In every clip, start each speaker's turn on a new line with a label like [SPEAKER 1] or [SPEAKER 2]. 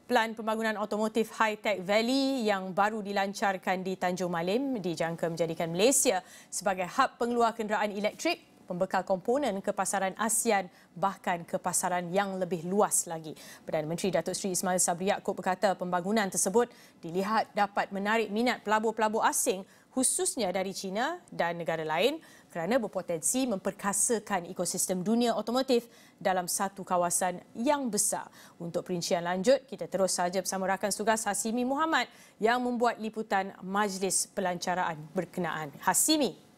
[SPEAKER 1] Pelan pembangunan otomotif High-Tech Valley yang baru dilancarkan di Tanjung Malim dijangka menjadikan Malaysia sebagai hub pengeluar kenderaan elektrik, pembekal komponen ke pasaran ASEAN bahkan ke pasaran yang lebih luas lagi. Perdana Menteri Datuk Seri Ismail Sabri Yaakob berkata pembangunan tersebut dilihat dapat menarik minat pelabur-pelabur asing khususnya dari China dan negara lain kerana berpotensi memperkasakan ekosistem dunia otomotif dalam satu kawasan yang besar. Untuk perincian lanjut, kita terus saja bersama rakan tugas Hasimi Muhammad yang membuat liputan majlis pelancaraan berkenaan. Hasimi.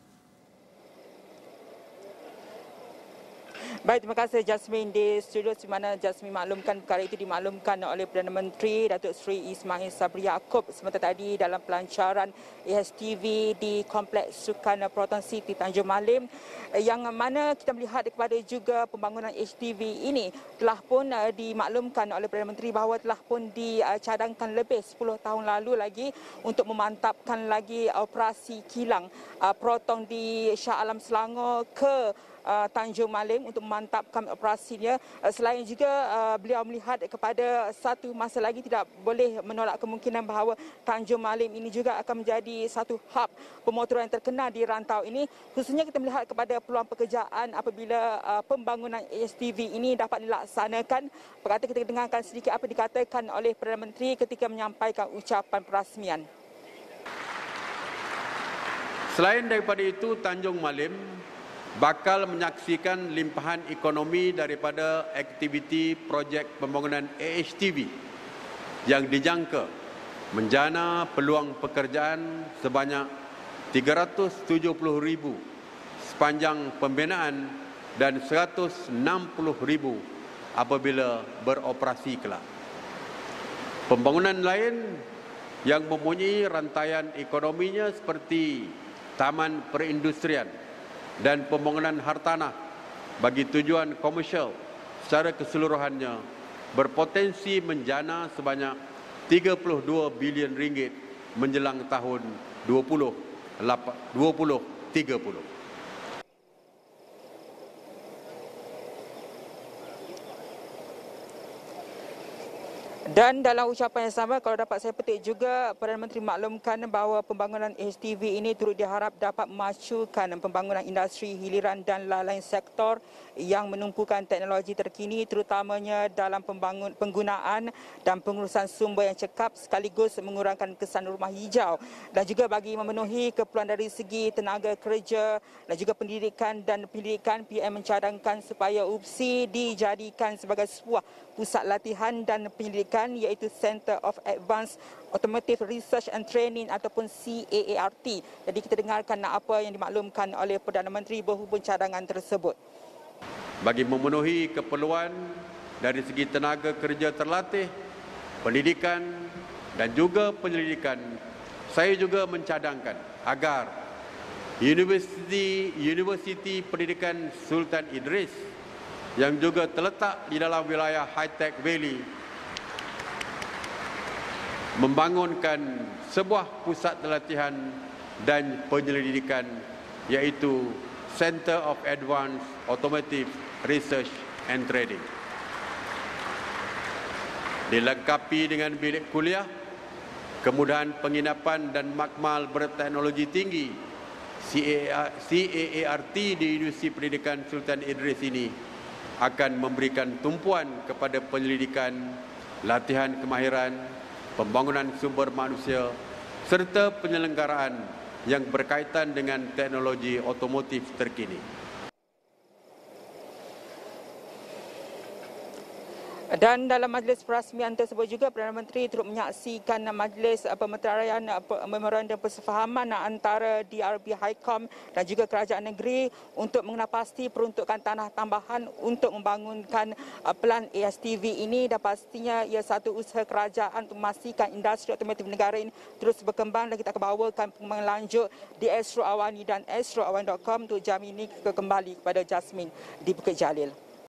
[SPEAKER 2] Baik, terima kasih Jasmine di studio di mana Jasmine maklumkan perkara itu dimaklumkan oleh Perdana Menteri Datuk Seri Ismail Sabri Yaakob sebentar tadi dalam pelancaran ASTV di Kompleks Sukan Proton City Tanjung Malim, yang mana kita melihat kepada juga pembangunan ASTV ini telah pun dimaklumkan oleh Perdana Menteri bahawa telah pun dicadangkan lebih 10 tahun lalu lagi untuk memantapkan lagi operasi kilang proton di Shah Alam Selangor ke Tanjung Malim untuk memantapkan operasinya. Selain juga beliau melihat kepada satu masa lagi tidak boleh menolak kemungkinan bahawa Tanjung Malim ini juga akan menjadi satu hub pemotoran yang terkenal di rantau ini. Khususnya kita melihat kepada peluang pekerjaan apabila pembangunan ASTV ini dapat dilaksanakan. Perkata kita dengarkan sedikit apa dikatakan oleh Perdana Menteri ketika menyampaikan ucapan perasmian.
[SPEAKER 3] Selain daripada itu, Tanjung Malim bakal menyaksikan limpahan ekonomi daripada aktiviti projek pembangunan AHTV yang dijangka menjana peluang pekerjaan sebanyak 370,000 sepanjang pembinaan dan 160,000 apabila beroperasi kelak. Pembangunan lain yang mempunyai rantaian ekonominya seperti taman perindustrian dan pembangunan hartanah bagi tujuan komersial secara keseluruhannya berpotensi menjana sebanyak 32 bilion ringgit menjelang tahun 2030.
[SPEAKER 2] Dan dalam ucapan yang sama, kalau dapat saya petik juga, Perdana Menteri maklumkan bahawa pembangunan ASTV ini turut diharap dapat memacukan pembangunan industri hiliran dan lain-lain sektor yang menumpukan teknologi terkini, terutamanya dalam penggunaan dan pengurusan sumber yang cekap sekaligus mengurangkan kesan rumah hijau dan juga bagi memenuhi keperluan dari segi tenaga kerja dan juga pendidikan dan pendidikan. PM mencadangkan supaya UPSI dijadikan sebagai sebuah pusat latihan dan pendidikan iaitu Center of Advanced Automotive Research and Training ataupun CAART. Jadi kita dengarkan apa yang dimaklumkan oleh Perdana Menteri berhubung cadangan tersebut.
[SPEAKER 3] Bagi memenuhi keperluan dari segi tenaga kerja terlatih, pendidikan dan juga penyelidikan, saya juga mencadangkan agar Universiti Pendidikan Sultan Idris yang juga terletak di dalam wilayah High-Tech Valley membangunkan sebuah pusat latihan dan penyelidikan iaitu Center of Advanced Automotive Research and Training. Dilengkapi dengan bilik kuliah, kemudahan penginapan dan makmal berteknologi tinggi, CAART di Universiti Pendidikan Sultan Idris ini akan memberikan tumpuan kepada penyelidikan, latihan kemahiran, pembangunan sumber manusia serta penyelenggaraan yang berkaitan dengan teknologi otomotif terkini.
[SPEAKER 2] Dan dalam majlis perasmian tersebut juga Perdana Menteri turut menyaksikan majlis pemeteraian memorandum persefahaman antara DRB Highcom dan juga Kerajaan Negeri untuk mengenal pasti peruntukan tanah tambahan untuk membangunkan pelan ASTV ini, dan pastinya ia satu usaha kerajaan untuk memastikan industri otomotif negara ini terus berkembang. Dan kita akan bawakan perkembangan lanjut di Astro Awani dan astroawani.com untuk jam ini kembali kepada Jasmine di Bukit Jalil.